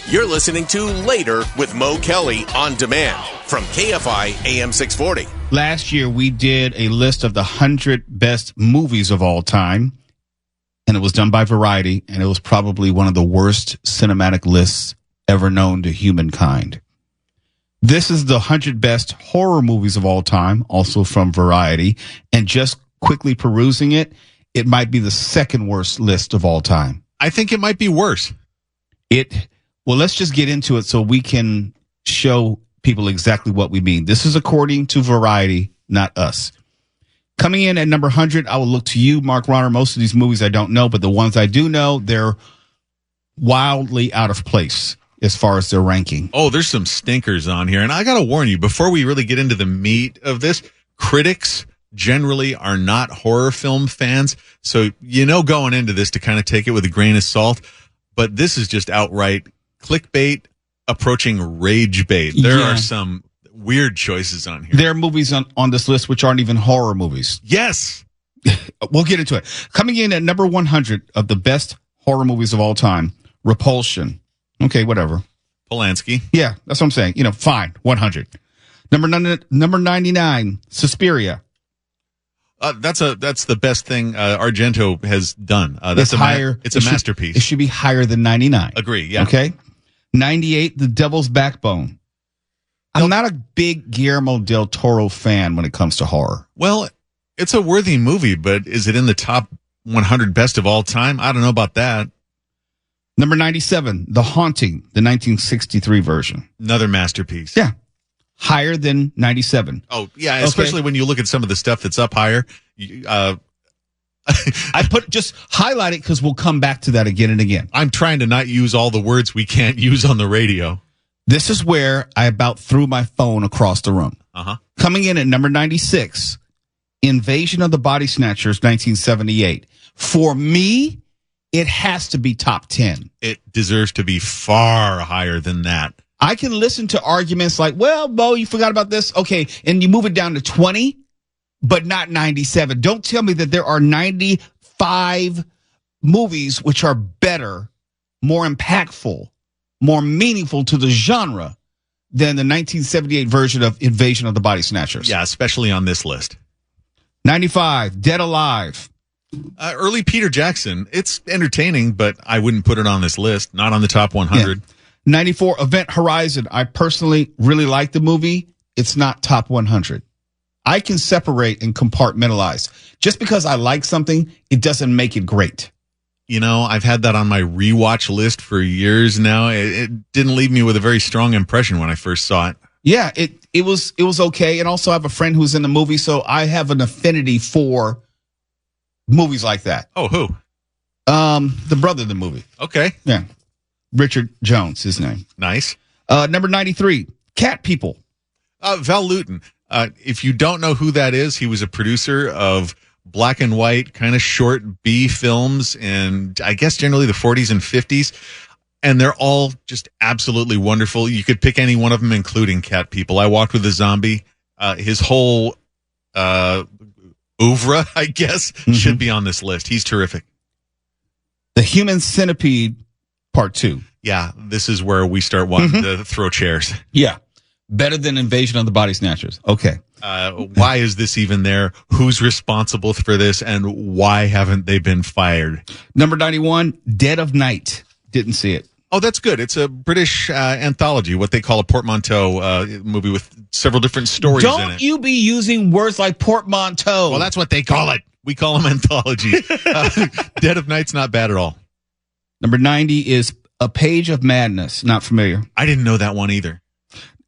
You're listening to Later with Mo Kelly on demand from KFI AM 640. Last year, we did a list of the 100 best movies of all time, and it was done by Variety, and it was probably one of the worst cinematic lists ever known to humankind. This is the 100 best horror movies of all time, also from Variety, and just quickly perusing it, it might be the second worst list of all time. I think it might be worse. Well, let's just get into it so we can show people exactly what we mean. This is according to Variety, not us. Coming in at number 100, I will look to you, Mark Ronner. Most of these movies I don't know, but the ones I do know, they're wildly out of place as far as their ranking. Oh, there's some stinkers on here. And I got to warn you, before we really get into the meat of this, critics generally are not horror film fans. So, going into this to kind of take it with a grain of salt. But this is just outright clickbait approaching rage bait. There are some weird choices on here. There are movies on this list which aren't even horror movies. Yes. We'll get into it. Coming in at number 100 of the best horror movies of all time, Repulsion. Okay, whatever. Polanski. Yeah, that's what I'm saying. Fine, 100. Number 99, Suspiria. That's the best thing Argento has done. That's higher. It's a masterpiece. It should be higher than 99. Agree. Yeah. Okay. 98, The Devil's Backbone. I'm not a big Guillermo del Toro fan when it comes to horror. Well, it's a worthy movie, but is it in the top 100 best of all time? I don't know about that. Number 97, The Haunting, the 1963 version. Another masterpiece. Yeah. Higher than 97. Oh, yeah, especially when you look at some of the stuff that's up higher. I just highlight it because we'll come back to that again and again. I'm trying to not use all the words we can't use on the radio. This is where I about threw my phone across the room. Uh-huh. Coming in at number 96, Invasion of the Body Snatchers, 1978. For me, it has to be top 10. It deserves to be far higher than that. I can listen to arguments like, well, Bo, you forgot about this. Okay, and you move it down to 20, but not 97. Don't tell me that there are 95 movies which are better, more impactful, more meaningful to the genre than the 1978 version of Invasion of the Body Snatchers. Yeah, especially on this list. 95, Dead Alive. Early Peter Jackson. It's entertaining, but I wouldn't put it on this list. Not on the top 100. Yeah. 94, Event Horizon. I personally really like the movie. It's not top 100. I can separate and compartmentalize. Just because I like something, it doesn't make it great. I've had that on my rewatch list for years now. It didn't leave me with a very strong impression when I first saw it. Yeah, it was okay. And also I have a friend who's in the movie, so I have an affinity for movies like that. Oh, who? The brother of the movie. Okay. Yeah. Richard Jones, his name. Nice. Number 93, Cat People. Val Lewton. If you don't know who that is, he was a producer of black and white kind of short B films in, I guess, generally the 40s and 50s. And they're all just absolutely wonderful. You could pick any one of them, including Cat People. I Walked with a Zombie. His whole oeuvre, I guess, should be on this list. He's terrific. The Human Centipede Part 2. Yeah, this is where we start wanting to throw chairs. Yeah. Better than Invasion of the Body Snatchers. Okay. Why is this even there? Who's responsible for this? And why haven't they been fired? Number 91, Dead of Night. Didn't see it. Oh, that's good. It's a British anthology, what they call a portmanteau movie with several different stories in it. Don't you be using words like portmanteau. Well, that's what they call it. We call them anthology. Dead of Night's not bad at all. Number 90 is A Page of Madness. Not familiar. I didn't know that one either.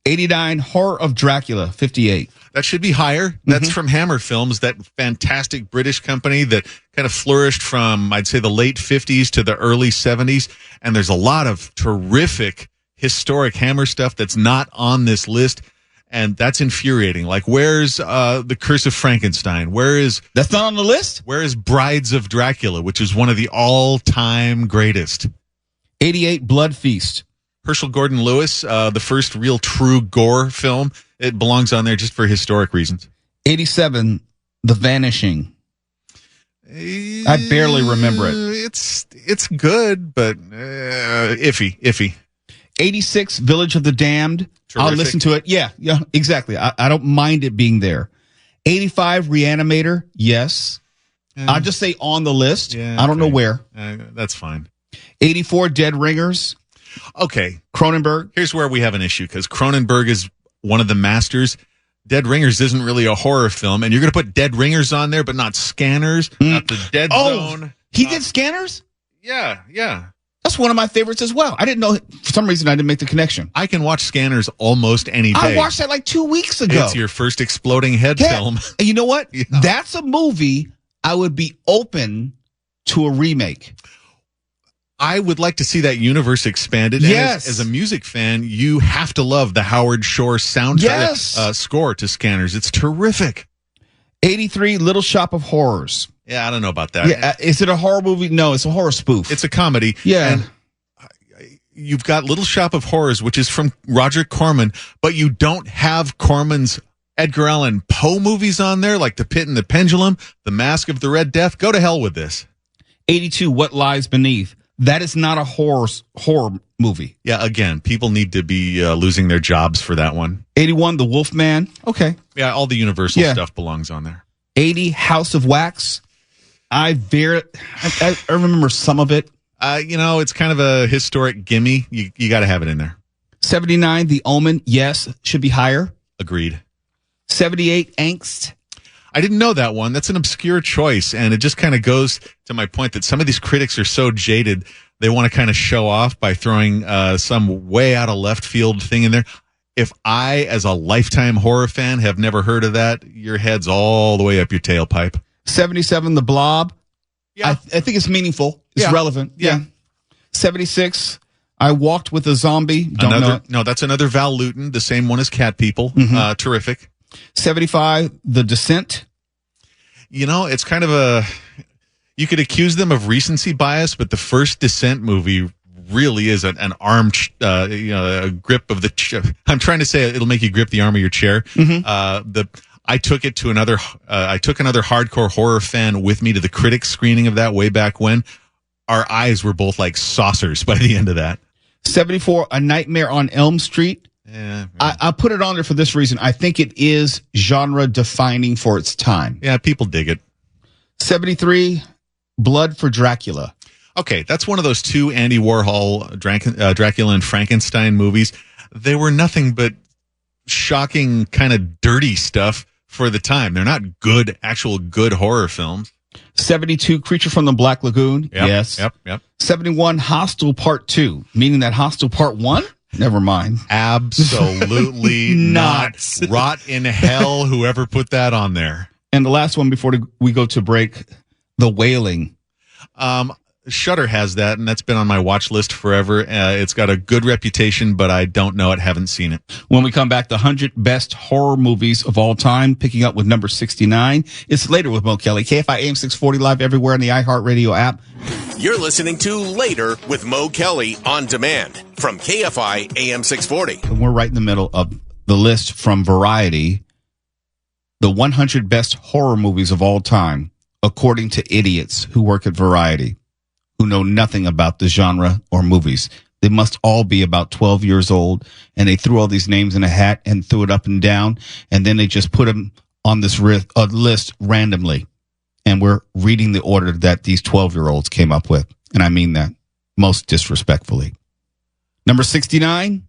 89, Horror of Dracula. 58. That should be higher. That's from Hammer Films, that fantastic British company that kind of flourished from, I'd say, the late 50s to the early 70s. And there's a lot of terrific historic Hammer stuff that's not on this list. And that's infuriating. Like, where's The Curse of Frankenstein? That's not on the list? Where is Brides of Dracula, which is one of the all-time greatest? 88, Blood Feast. Herschel Gordon Lewis, the first real true gore film. It belongs on there just for historic reasons. 87, The Vanishing. I barely remember it. It's good, but iffy. 86, Village of the Damned. I'll Terrific. listen to it. Yeah, exactly. I don't mind it being there. 85, Reanimator. Yes. I'll just say on the list. Yeah, I don't know okay. where. That's fine. 84, Dead Ringers. Okay, Cronenberg. here's where we have an issue because Cronenberg is one of the masters. Dead Ringers isn't really a horror film, and you're going to put Dead Ringers on there, but not Scanners, not the Dead Zone. He did Scanners? Yeah. That's one of my favorites as well. I didn't know. For some reason, I didn't make the connection. I can watch Scanners almost any day. I watched that like 2 weeks ago. It's your first exploding head film. And you know what? Yeah. That's a movie I would be open to a remake. I would like to see that universe expanded. And Yes. as a music fan, you have to love the Howard Shore soundtrack Yes. score to Scanners. It's terrific. 83, Little Shop of Horrors. Yeah, I don't know about that. Yeah, is it a horror movie? No, it's a horror spoof. It's a comedy. Yeah. And you've got Little Shop of Horrors, which is from Roger Corman, but you don't have Corman's Edgar Allan Poe movies on there, like The Pit and the Pendulum, The Mask of the Red Death. Go to hell with this. 82, What Lies Beneath. That is not a horror movie. Yeah, again, people need to be losing their jobs for that one. 81, The Wolfman. Okay. Yeah, all the Universal Yeah. stuff belongs on there. 80, House of Wax. I remember some of it. It's kind of a historic gimme. You got to have it in there. 79, The Omen. Yes, should be higher. Agreed. 78, Angst. I didn't know that one. That's an obscure choice, and it just kind of goes to my point that some of these critics are so jaded, they want to kind of show off by throwing some way out of left field thing in there. If I, as a lifetime horror fan, have never heard of that, your head's all the way up your tailpipe. 77, The Blob. Yeah. I think it's meaningful. It's Yeah. relevant. Yeah. 76, I Walked with a Zombie. Don't know it. No, that's another Val Lewton, the same one as Cat People. Terrific. 75, The Descent. It's kind of you could accuse them of recency bias, but the first Descent movie really is an arm, a grip of the. I'm trying to say it'll make you grip the arm of your chair. I took it to another. I took another hardcore horror fan with me to the critics screening of that way back when. Our eyes were both like saucers by the end of that. 74, A Nightmare on Elm Street. Yeah, I put it on there for this reason. I think it is genre defining for its time. yeah, people dig it. 73, Blood for Dracula. Okay, that's one of those two Andy Warhol Dracula and Frankenstein movies. They were nothing but shocking, kind of dirty stuff for the time. They're not actual good horror films. 72, Creature from the Black Lagoon. Yep, Yes. Yep. 71, Hostel Part 2, meaning that Hostel Part 1? Never mind. Absolutely not. Not. Rot in hell, whoever put that on there. And the last one before we go to break, The Wailing. Shudder has that, and that's been on my watch list forever. It's got a good reputation, but I don't know it, haven't seen it. When we come back, the 100 best horror movies of all time, picking up with number 69. It's Later with Mo Kelly. KFI AM 640 live everywhere on the iHeartRadio app. You're listening to Later with Mo Kelly on demand from KFI AM 640. And we're right in the middle of the list from Variety, the 100 best horror movies of all time, according to idiots who work at Variety, who know nothing about the genre or movies. They must all be about 12 years old, and they threw all these names in a hat and threw it up and down, and then they just put them on this list randomly. And we're reading the order that these 12-year-olds came up with, and I mean that most disrespectfully. Number 69,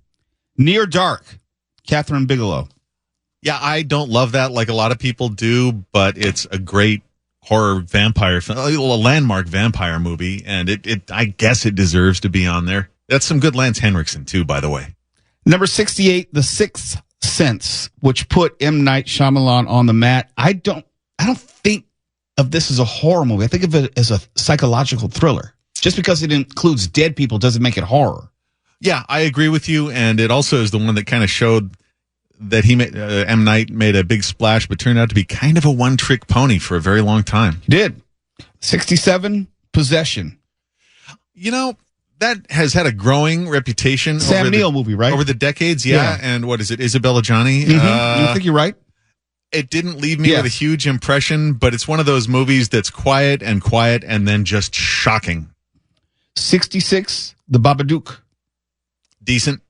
Near Dark, Catherine Bigelow. Yeah, I don't love that like a lot of people do, but it's a great horror vampire film, a landmark vampire movie, and I guess it deserves to be on there. That's some good Lance Henriksen too, by the way. Number 68, The Sixth Sense, which put M. Night Shyamalan on the mat. I don't think of this as a horror movie. I think of it as a psychological thriller. Just because it includes dead people doesn't make it horror. Yeah, I agree with you, and it also is the one that kind of showed that M. Night made a big splash, but turned out to be kind of a one-trick pony for a very long time. He did. 67, Possession. That has had a growing reputation. Sam Neill movie, right? Over the decades, yeah. And what is it, Isabella Gianni? Mm-hmm. You think you're right? It didn't leave me with a huge impression, but it's one of those movies that's quiet and then just shocking. 66, The Babadook. Decent.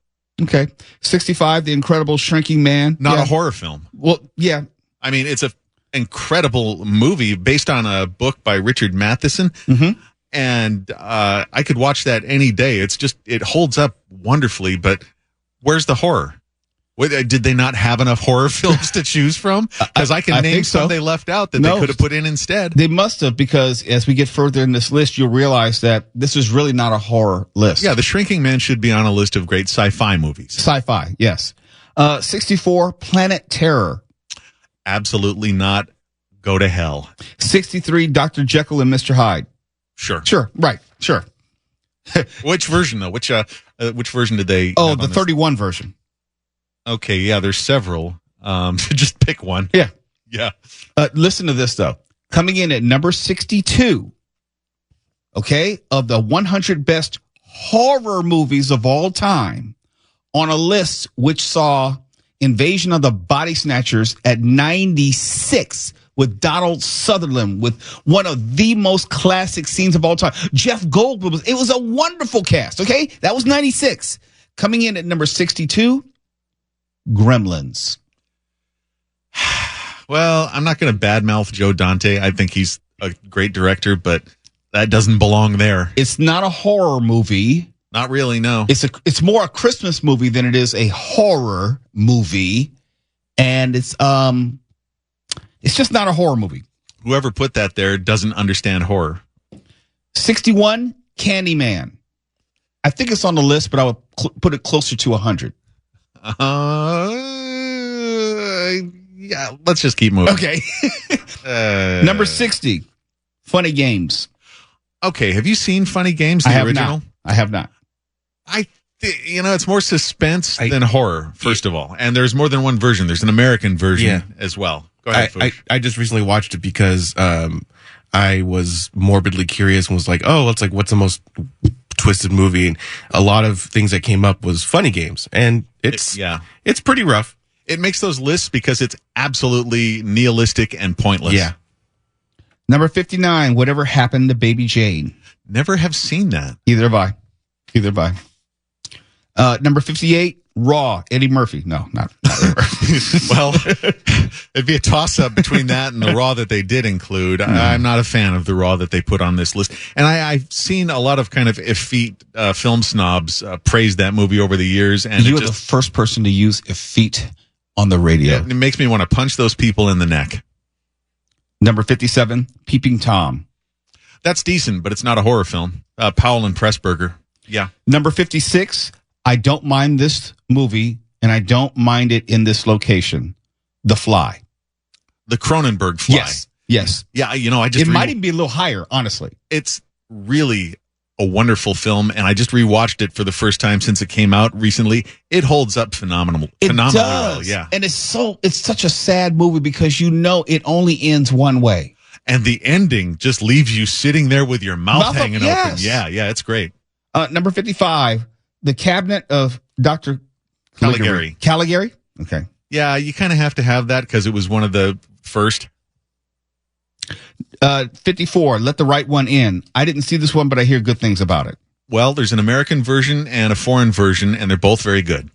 Okay. 65, The Incredible Shrinking Man. Not Yeah. a horror film. Well, yeah. I mean, it's a incredible movie based on a book by Richard Matheson. Mm-hmm. And I could watch that any day. It holds up wonderfully, but where's the horror? Did they not have enough horror films to choose from? Because I can name think some so. they left out that No. they could have put in instead. They must have, because as we get further in this list, you'll realize that this is really not a horror list. Yeah, The Shrinking Man should be on a list of great sci-fi movies. Sci-fi, yes. 64, Planet Terror. Absolutely not. Go to hell. 63, Dr. Jekyll and Mr. Hyde. Sure. Sure, right, sure. Which version though? Which version did they? Oh, have the on this? 31 version. Okay, yeah, there's several. Just pick one. Yeah. Yeah. Listen to this, though. Coming in at number 62, okay, of the 100 best horror movies of all time, on a list which saw Invasion of the Body Snatchers at 96 with Donald Sutherland, with one of the most classic scenes of all time. Jeff Goldblum. It was a wonderful cast, okay? That was 96. Coming in at number 62, Gremlins. Well, I'm not going to badmouth Joe Dante. I think he's a great director, but that doesn't belong there. It's not a horror movie. Not really, no. It's more a Christmas movie than it is a horror movie, and it's just not a horror movie. Whoever put that there doesn't understand horror. 61, Candyman. I think it's on the list, but I would put it closer to 100. Yeah, let's just keep moving. Okay. Number 60, Funny Games. Okay, have you seen Funny Games, the I have original? not. I have not. It's more suspense than horror, first of all. And there's more than one version. There's an American version as well. Go ahead, Fuchs. I just recently watched it because I was morbidly curious and was like, oh, what's the most twisted movie? And a lot of things that came up was Funny Games. And it's pretty rough. It makes those lists because it's absolutely nihilistic and pointless. Yeah. Number 59, Whatever Happened to Baby Jane. Never have seen that. Either have I. Number 58, Raw, Eddie Murphy. No, not Eddie Murphy. Well, it'd be a toss-up between that and the Raw that they did include. I'm not a fan of the Raw that they put on this list. And I've seen a lot of kind of effete film snobs praise that movie over the years. And You were the first person to use effete on the radio. It makes me want to punch those people in the neck. Number 57, Peeping Tom. That's decent, but it's not a horror film. Powell and Pressburger. Yeah. Number 56, I don't mind this movie, and I don't mind it in this location. The Fly. The Cronenberg Fly. Yes. Yeah, I just... It might even be a little higher, honestly. It's really a wonderful film, and I just rewatched it for the first time since it came out recently. It holds up phenomenally well. Yeah. And it's such a sad movie because it only ends one way. And the ending just leaves you sitting there with your mouth hanging open. Yes. Yeah, it's great. Number 55, The Cabinet of Dr. Caligari? Okay. Yeah, you kind of have to have that because it was one of the first. 54, Let the Right One In. I didn't see this one, but I hear good things about it. Well, there's an American version and a foreign version, and they're both very good.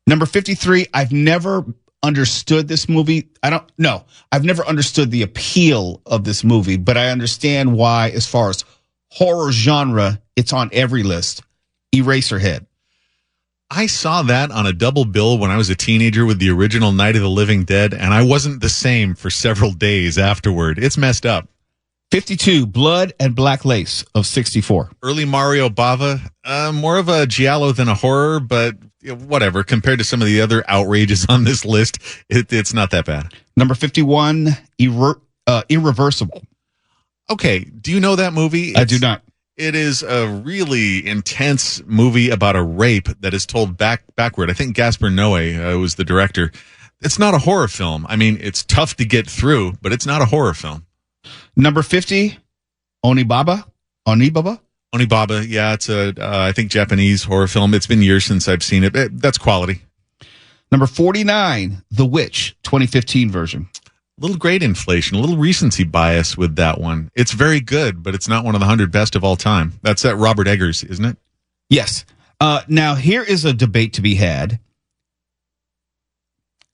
Number 53, I've never understood this movie. I've never understood the appeal of this movie, but I understand why, as far as horror genre, it's on every list. Eraserhead. I saw that on a double bill when I was a teenager with the original Night of the Living Dead, and I wasn't the same for several days afterward. It's messed up. 52, Blood and Black Lace of 64. Early Mario Bava, more of a giallo than a horror, but whatever. Compared to some of the other outrages on this list, it's not that bad. Number 51, Irreversible. Okay, do you know that movie? I do not. It is a really intense movie about a rape that is told backward. I think Gaspar Noé was the director. It's not a horror film. I mean, it's tough to get through, but it's not a horror film. Number 50, Onibaba. Onibaba, yeah, it's I think Japanese horror film. It's been years since I've seen it. That's quality. Number 49, The Witch, 2015 version. A little grade inflation, a little recency bias with that one. It's very good, but it's not one of the 100 best of all time. That's Robert Eggers, isn't it? Yes. Now, here is a debate to be had.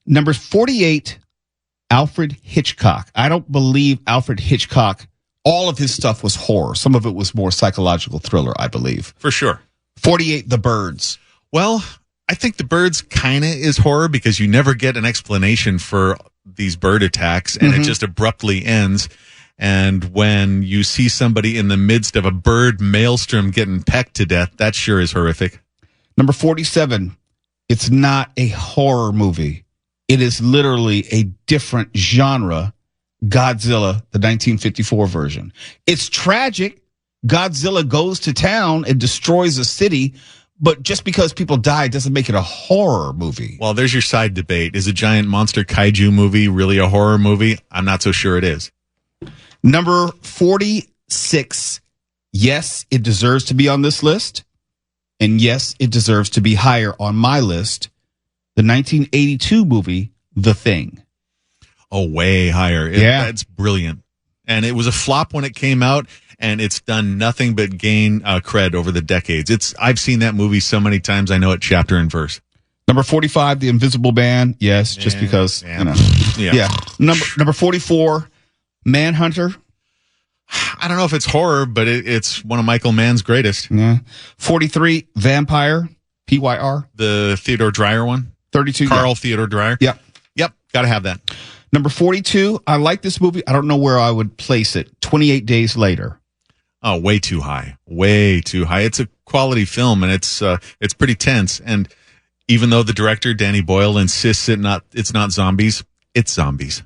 Number 48, Alfred Hitchcock. I don't believe Alfred Hitchcock, all of his stuff was horror. Some of it was more psychological thriller, I believe. For sure. 48, The Birds. Well, I think The Birds kind of is horror because you never get an explanation for these bird attacks, and it just abruptly ends. And when you see somebody in the midst of a bird maelstrom getting pecked to death, that sure is horrific. Number 47, it's not a horror movie. It is literally a different genre, Godzilla, the 1954 version. It's tragic. Godzilla goes to town and destroys a city, but just because people die doesn't make it a horror movie. Well, there's your side debate. Is a giant monster kaiju movie really a horror movie? I'm not so sure it is. Number 46, yes, it deserves to be on this list. And yes, it deserves to be higher on my list. The 1982 movie, The Thing. Oh, way higher. That's brilliant. And it was a flop when it came out, and it's done nothing but gain cred over the decades. I've seen that movie so many times, I know it chapter and verse. Number 45, The Invisible Man. Yes, just because, you know. Yeah. Number 44, Manhunter. I don't know if it's horror, but it's one of Michael Mann's greatest. Yeah. 43, Vampire, PYR. The Theodore Dreyer one. 32, Carl Theodore Dreyer. Yep. Got to have that. Number 42, I like this movie. I don't know where I would place it. 28 Days Later. Oh, way too high. Way too high. It's a quality film, and it's pretty tense. And even though the director, Danny Boyle, insists it's not zombies, it's zombies.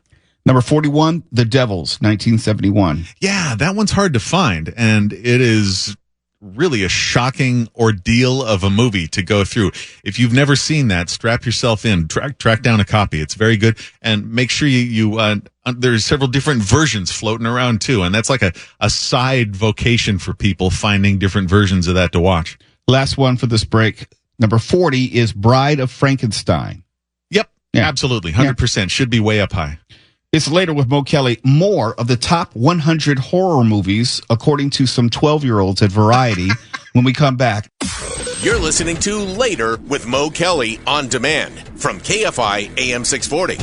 Number 41, The Devils, 1971. Yeah, that one's hard to find, and it is really a shocking ordeal of a movie to go through. If you've never seen that, strap yourself in, track down a copy. It's very good, and make sure there's several different versions floating around too, and that's like a side vocation for people finding different versions of that to watch. Last one for this break. Number 40 is Bride of Frankenstein. Yep, absolutely, 100%. Should be way up high. It's later with Mo Kelly. More of the top 100 horror movies, according to some 12-year-olds at Variety, when we come back. You're listening to Later with Mo Kelly on demand from KFI AM 640.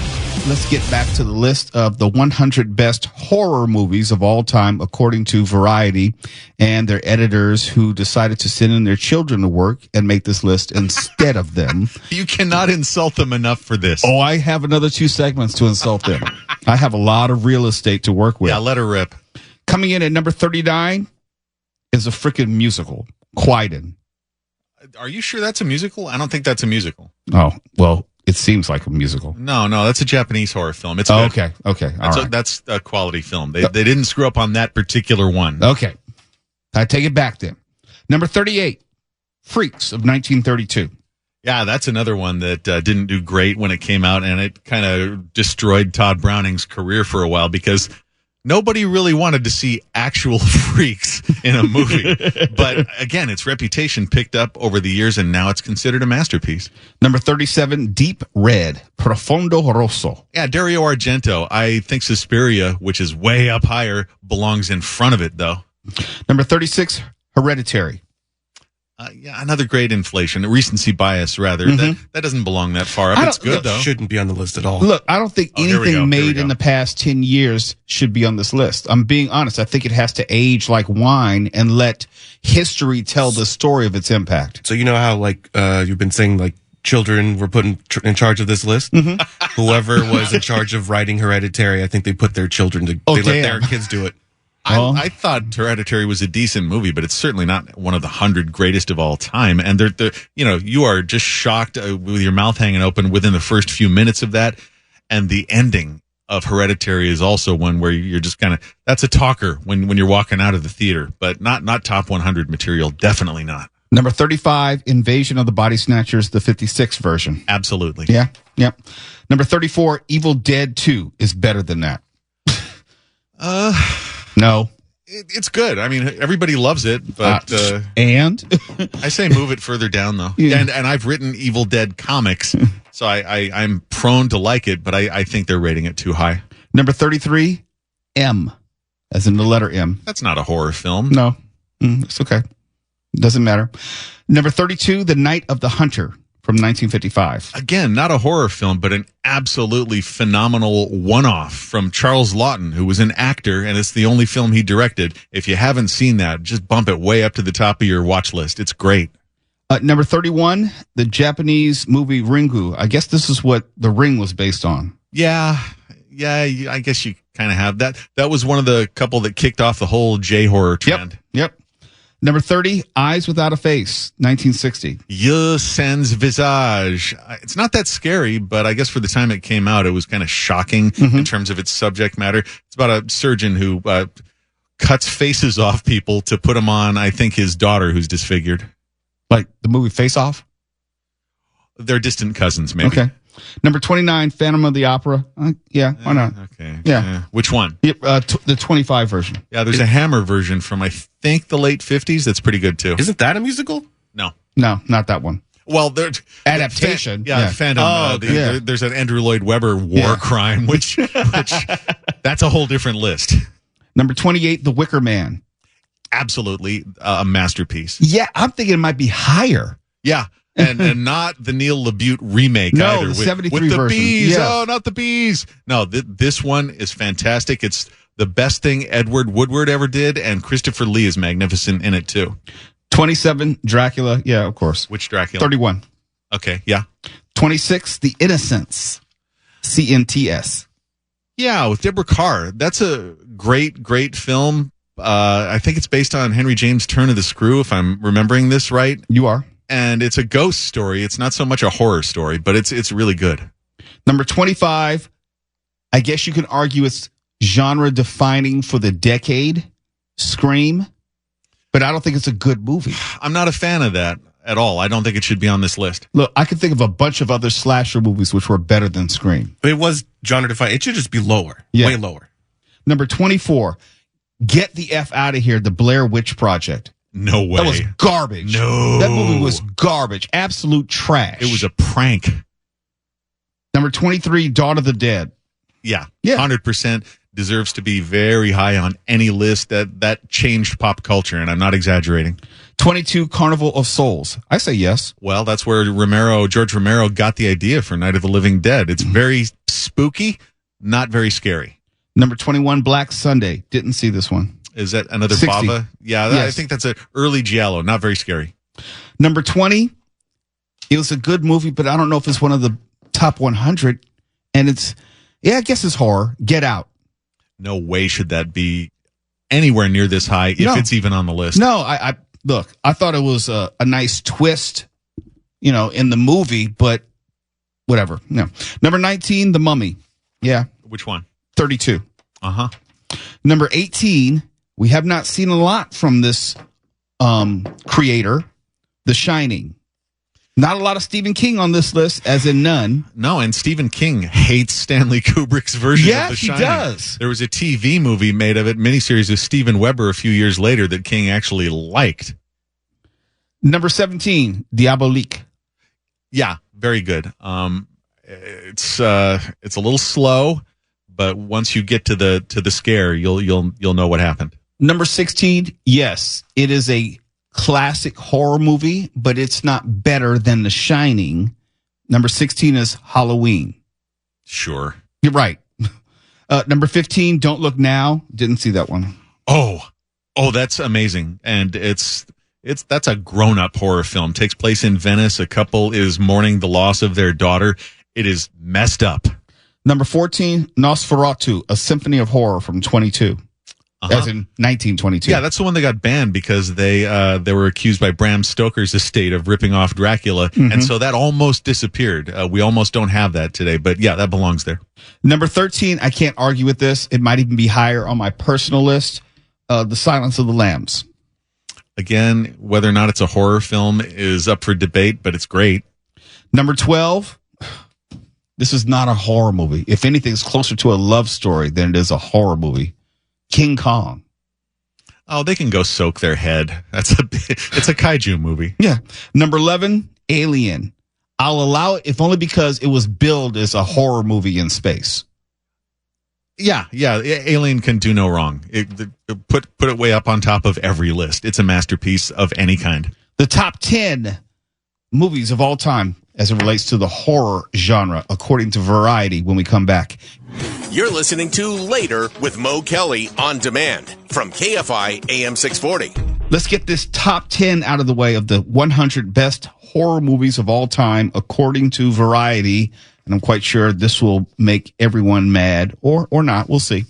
Let's get back to the list of the 100 best horror movies of all time, according to Variety and their editors who decided to send in their children to work and make this list instead of them. You cannot insult them enough for this. Oh, I have another 2 segments to insult them. I have a lot of real estate to work with. Yeah, let her rip. Coming in at number 39 is a freaking musical, Quiden. Are you sure that's a musical? I don't think that's a musical. Oh, well, it seems like a musical. No, that's a Japanese horror film. It's good. Okay. That's a quality film. They didn't screw up on that particular one. Okay. I take it back then. Number 38, Freaks of 1932. Yeah, that's another one that didn't do great when it came out, and it kind of destroyed Todd Browning's career for a while because nobody really wanted to see actual freaks in a movie. But again, its reputation picked up over the years, and now it's considered a masterpiece. Number 37, Deep Red, Profondo Rosso. Yeah, Dario Argento. I think Suspiria, which is way up higher, belongs in front of it, though. Number 36, Hereditary. Yeah, another great inflation, recency bias, rather. Mm-hmm. That doesn't belong that far up. It's good, though. Shouldn't be on the list at all. Look, I don't think anything made in the past 10 years should be on this list. I'm being honest. I think it has to age like wine and let history tell the story of its impact. So you know how, like, you've been saying, like, children were put in charge of this list? Mm-hmm. Whoever was in charge of writing Hereditary, I think they put their children to, let their kids do it. I thought Hereditary was a decent movie, but it's certainly not one of the 100 greatest of all time. And you are just shocked with your mouth hanging open within the first few minutes of that. And the ending of Hereditary is also one where you're just kind of, that's a talker when you're walking out of the theater, but not top 100 material. Definitely not. Number 35, Invasion of the Body Snatchers, the 56 version. Absolutely. Yeah. Yep. Number 34, Evil Dead 2 is better than that. No. It's good. I mean, everybody loves it, but and I say move it further down, though. Yeah. And I've written Evil Dead comics, so I'm prone to like it, but I think they're rating it too high. Number 33, M, as in the letter M. That's not a horror film. No, it's okay. Doesn't matter. Number 32, The Night of the Hunter from 1955. Again, not a horror film, but an absolutely phenomenal one-off from Charles Laughton, who was an actor, and it's the only film he directed. If you haven't seen that, just bump it way up to the top of your watch list. It's great. Number 31, the Japanese movie Ringu. I guess this is what The Ring was based on. Yeah, I guess you kind of have that. That was one of the couple that kicked off the whole J-horror trend. Yep. Number 30, Eyes Without a Face, 1960. Je sans visage. It's not that scary, but I guess for the time it came out, it was kind of shocking in terms of its subject matter. It's about a surgeon who cuts faces off people to put them on, I think, his daughter who's disfigured. Like the movie Face Off? They're distant cousins, maybe. Okay. Number 29, Phantom of the Opera. Yeah, why not? Okay. Yeah. Which one? The 25 version. Yeah, there's a Hammer version from, I think, the late 50s. That's pretty good, too. Isn't that a musical? No, not that one. Well, there's adaptation. Phantom. There's an Andrew Lloyd Webber war crime, which that's a whole different list. Number 28, The Wicker Man. Absolutely a masterpiece. Yeah, I'm thinking it might be higher. Yeah. And not the Neil LaBute remake either. The 73 with the version. bees. Yeah. Oh, not the bees. No, this one is fantastic. It's the best thing Edward Woodward ever did, and Christopher Lee is magnificent in it, too. 27, Dracula. Yeah, of course. Which Dracula? 31. Okay, yeah. 26, The Innocents. CNTS. Yeah, with Deborah Carr. That's a great film. I think it's based on Henry James' Turn of the Screw, if I'm remembering this right. You are. And it's a ghost story. It's not so much a horror story, but it's really good. Number 25, I guess you can argue it's genre defining for the decade, Scream, but I don't think it's a good movie. I'm not a fan of that at all. I don't think it should be on this list. Look, I can think of a bunch of other slasher movies which were better than Scream. But it was genre defining. It should just be lower. Yeah. Way lower. Number 24, Get the F Out of Here, The Blair Witch Project. No way. That was garbage. No. That movie was garbage. Absolute trash. It was a prank. Number 23, Dawn of the Dead. Yeah. 100% deserves to be very high on any list that changed pop culture, and I'm not exaggerating. 22, Carnival of Souls. I say yes. Well, that's where George Romero got the idea for Night of the Living Dead. It's very spooky, not very scary. Number 21, Black Sunday. Didn't see this one. Is that another 60. Bava? Yeah, Yes. I think that's an early Giallo. Not very scary. Number 20, it was a good movie, but I don't know if it's one of the top 100. And I guess it's horror. Get Out. No way should that be anywhere near this high, if it's even on the list. No, look, I thought it was a nice twist, in the movie, but whatever. No. Number 19, The Mummy. Yeah. Which one? 32. Uh-huh. Number 18, we have not seen a lot from this creator, The Shining. Not a lot of Stephen King on this list, as in none. No, and Stephen King hates Stanley Kubrick's version of The Shining. Yes, he does. There was a TV movie made of it, miniseries with Steven Weber a few years later that King actually liked. Number 17, Diabolique. Yeah, very good. It's a little slow, but once you get to the scare, you'll know what happened. Number 16, yes, it is a classic horror movie, but it's not better than The Shining. Number 16 is Halloween. Sure. You're right. Number 15, Don't Look Now. Didn't see that one. Oh, that's amazing. And that's a grown-up horror film. Takes place in Venice. A couple is mourning the loss of their daughter. It is messed up. Number 14, Nosferatu, A Symphony of Horror from 22. As in 1922. Yeah, that's the one that got banned because they were accused by Bram Stoker's estate of ripping off Dracula. Mm-hmm. And so that almost disappeared. We almost don't have that today. But yeah, that belongs there. Number 13, I can't argue with this. It might even be higher on my personal list. The Silence of the Lambs. Again, whether or not it's a horror film is up for debate, but it's great. Number 12, this is not a horror movie. If anything, it's closer to a love story than it is a horror movie. King Kong. Oh, they can go soak their head. It's a kaiju movie. Yeah. Number 11, Alien. I'll allow it if only because it was billed as a horror movie in space. Yeah. Alien can do no wrong. Put it way up on top of every list. It's a masterpiece of any kind. The top 10 movies of all time as it relates to the horror genre, according to Variety, when we come back. You're listening to Later with Mo Kelly on demand from KFI AM 640. Let's get this top 10 out of the way of the 100 best horror movies of all time, according to Variety. And I'm quite sure this will make everyone mad or not. We'll see.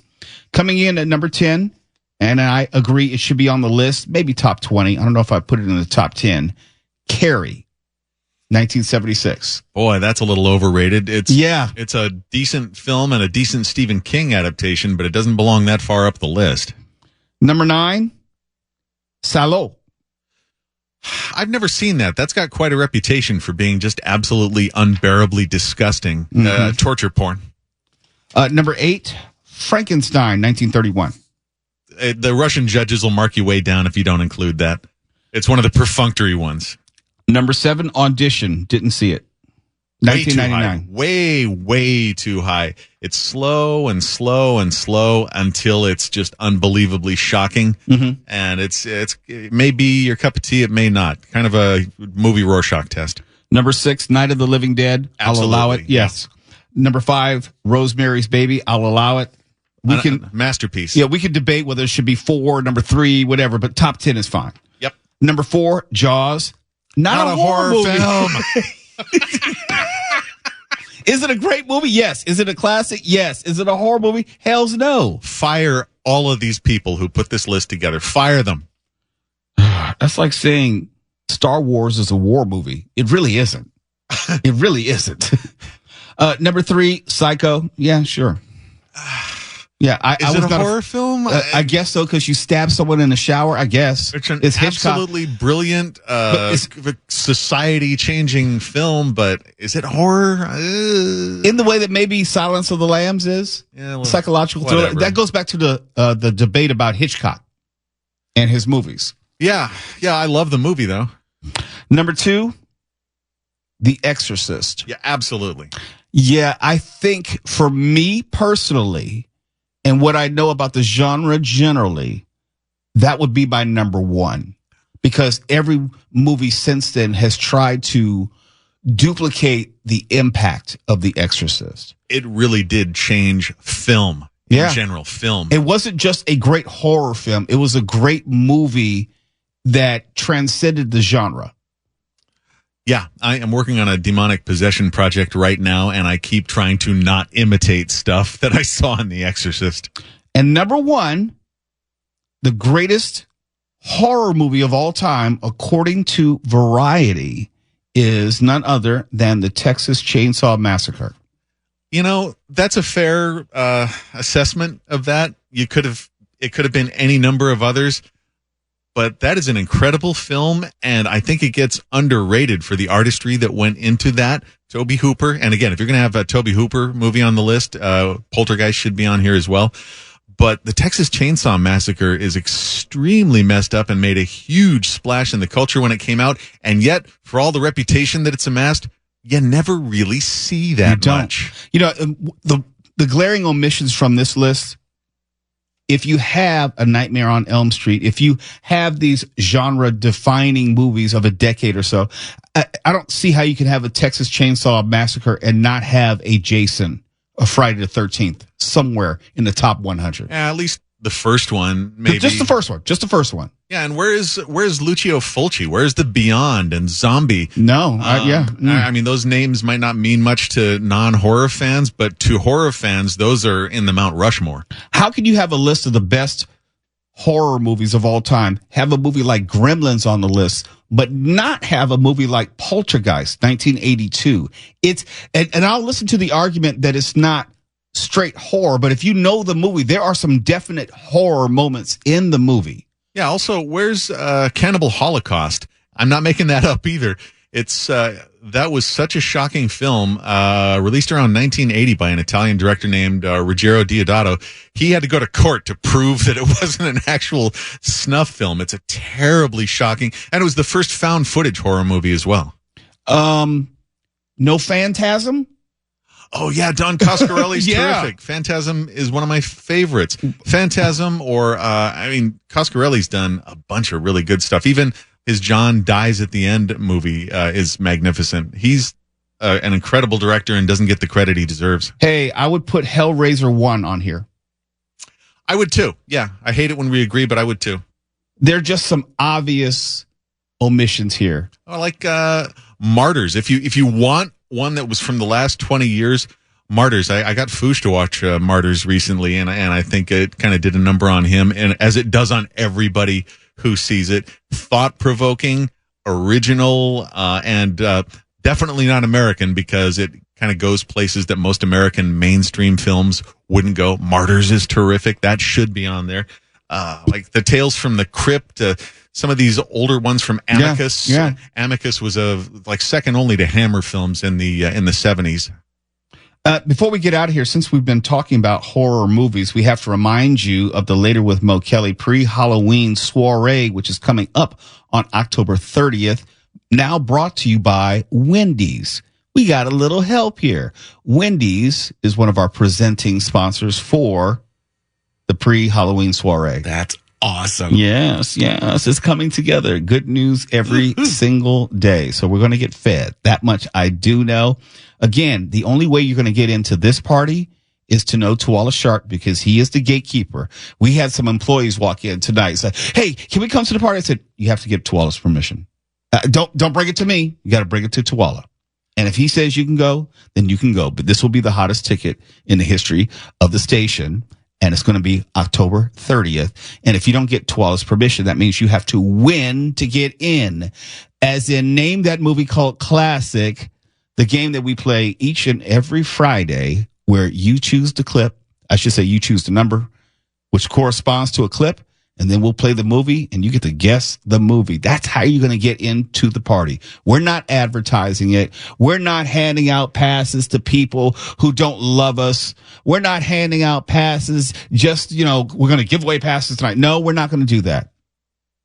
Coming in at number 10, and I agree it should be on the list, maybe top 20. I don't know if I put it in the top 10. Carrie, 1976. Boy, that's a little overrated. It's a decent film and a decent Stephen King adaptation, but it doesn't belong that far up the list. Number 9, Salo. I've never seen that. That's got quite a reputation for being just absolutely unbearably disgusting. Torture porn. Number 8, Frankenstein, 1931. The Russian judges will mark you way down if you don't include that. It's one of the perfunctory ones. Number 7, Audition. Didn't see it. 1999. Way too high. It's slow and slow and slow until it's just unbelievably shocking. Mm-hmm. And it may be your cup of tea, it may not. Kind of a movie Rorschach test. Number 6, Night of the Living Dead. Absolutely. I'll allow it. Yes. Number 5, Rosemary's Baby. I'll allow it. We can masterpiece. Yeah, we could debate whether it should be 4, number 3, whatever, but top 10 is fine. Yep. Number 4, Jaws. Not a horror movie. film. Is it a great movie? Yes. Is it a classic? Yes. Is it a horror movie? Hell's no. Fire all of these people who put this list together. Fire them. That's like saying Star Wars is a war movie. It really isn't. It really isn't. Number 3, Psycho. Yeah, sure. Yeah, is it a horror film? I guess so, because you stab someone in the shower. I guess it's an absolutely brilliant, society-changing film. But is it horror? In the way that maybe Silence of the Lambs is, psychological thriller. That goes back to the debate about Hitchcock and his movies. Yeah, I love the movie though. Number 2, The Exorcist. Yeah, absolutely. Yeah, I think for me personally, and what I know about the genre generally, that would be my number 1. Because every movie since then has tried to duplicate the impact of The Exorcist. It really did change film in general, film. It wasn't just a great horror film. It was a great movie that transcended the genre. Yeah, I am working on a demonic possession project right now, and I keep trying to not imitate stuff that I saw in The Exorcist. And number 1, the greatest horror movie of all time, according to Variety, is none other than the Texas Chainsaw Massacre. You know, that's a fair assessment of that. It could have been any number of others. But that is an incredible film, and I think it gets underrated for the artistry that went into that. Tobe Hooper, and again, if you're going to have a Tobe Hooper movie on the list, Poltergeist should be on here as well. But the Texas Chainsaw Massacre is extremely messed up and made a huge splash in the culture when it came out, and yet, for all the reputation that it's amassed, you never really see that much. You know, the glaring omissions from this list, if you have A Nightmare on Elm Street, if you have these genre-defining movies of a decade or so, I don't see how you can have a Texas Chainsaw Massacre and not have a Jason, a Friday the 13th, somewhere in the top 100. Yeah, at least the first one, maybe. Just the first one. Yeah, and where's Lucio Fulci? Where's The Beyond and Zombie? No, I mean, those names might not mean much to non-horror fans, but to horror fans, those are in the Mount Rushmore. How can you have a list of the best horror movies of all time, have a movie like Gremlins on the list, but not have a movie like Poltergeist, 1982? And I'll listen to the argument that it's not straight horror, but if you know the movie, there are some definite horror moments in the movie. Yeah, also, where's Cannibal Holocaust? I'm not making that up either. It's that was such a shocking film, released around 1980 by an Italian director named Ruggero Deodato. He had to go to court to prove that it wasn't an actual snuff film. It's a terribly shocking, and it was the first found footage horror movie as well. No Phantasm? Oh, yeah, Don Coscarelli's Yeah. terrific. Phantasm is one of my favorites. Phantasm Coscarelli's done a bunch of really good stuff. Even his John Dies at the End movie is magnificent. He's an incredible director and doesn't get the credit he deserves. Hey, I would put Hellraiser 1 on here. I would too. Yeah, I hate it when we agree, but I would too. There are just some obvious omissions here. I like Martyrs. If you want one that was from the last 20 years, Martyrs. I got Foosh to watch Martyrs recently, and I think it kind of did a number on him, and as it does on everybody who sees it. Thought-provoking, original, and definitely not American because it kind of goes places that most American mainstream films wouldn't go. Martyrs is terrific. That should be on there. Like the Tales from the Crypt, some of these older ones from Amicus. Yeah. Amicus was second only to Hammer films in the 70s. Before we get out of here, since we've been talking about horror movies, we have to remind you of the Later with Mo Kelly pre-Halloween soiree, which is coming up on October 30th. Now brought to you by Wendy's. We got a little help here. Wendy's is one of our presenting sponsors for the pre-Halloween soiree. That's awesome. Yes, it's coming together. Good news every single day. So we're going to get fed. That much I do know. Again, the only way you're going to get into this party is to know Tuala Sharp because he is the gatekeeper. We had some employees walk in tonight and say, hey, can we come to the party? I said, you have to get Tuala's permission. Don't bring it to me. You got to bring it to Tuala. And if he says you can go, then you can go. But this will be the hottest ticket in the history of the station. And it's going to be October 30th. And if you don't get Tuala's permission, that means you have to win to get in. As in, name that movie called Classic, the game that we play each and every Friday, where you choose the clip. I should say you choose the number, which corresponds to a clip. And then we'll play the movie and you get to guess the movie. That's how you're going to get into the party. We're not advertising it. We're not handing out passes to people who don't love us. We're not handing out passes just, we're going to give away passes tonight. No, we're not going to do that.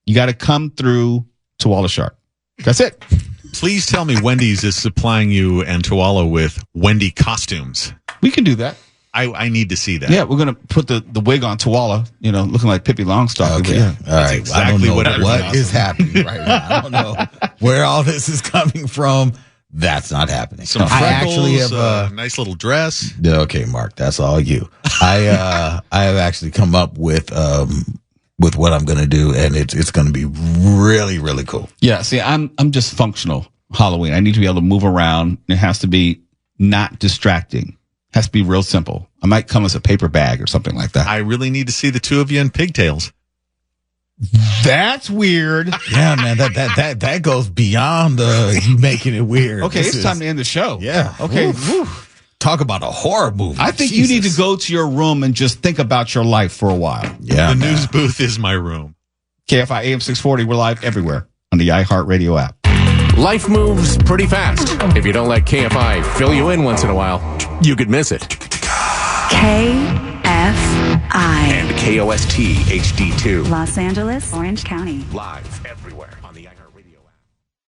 You got to come through Tuala Sharp. That's it. Please tell me Wendy's is supplying you and Tuala with Wendy costumes. We can do that. I need to see that. Yeah, we're going to put the wig on Tuala, looking like Pippi Longstocking. Okay. Yeah. All right. exactly what is happening right now. I don't know where all this is coming from. That's not happening. Some freckles, I actually have a nice little dress. Okay, Mark, that's all you. I have actually come up with what I'm going to do, and it's going to be really, really cool. Yeah, see, I'm just functional Halloween. I need to be able to move around. It has to be not distracting. Has to be real simple. I might come as a paper bag or something like that. I really need to see the two of you in pigtails. That's weird. Yeah, man, that goes beyond you making it weird. Okay, it's time to end the show. Yeah. Okay. Talk about a horror movie. I think Jesus. you need to go to your room and just think about your life for a while. Yeah, The man. news booth is my room. KFI AM 640, we're live everywhere on the iHeartRadio app. Life moves pretty fast. If you don't let KFI fill you in once in a while, you could miss it. KFI. And KOST HD2. Los Angeles, Orange County. Live everywhere.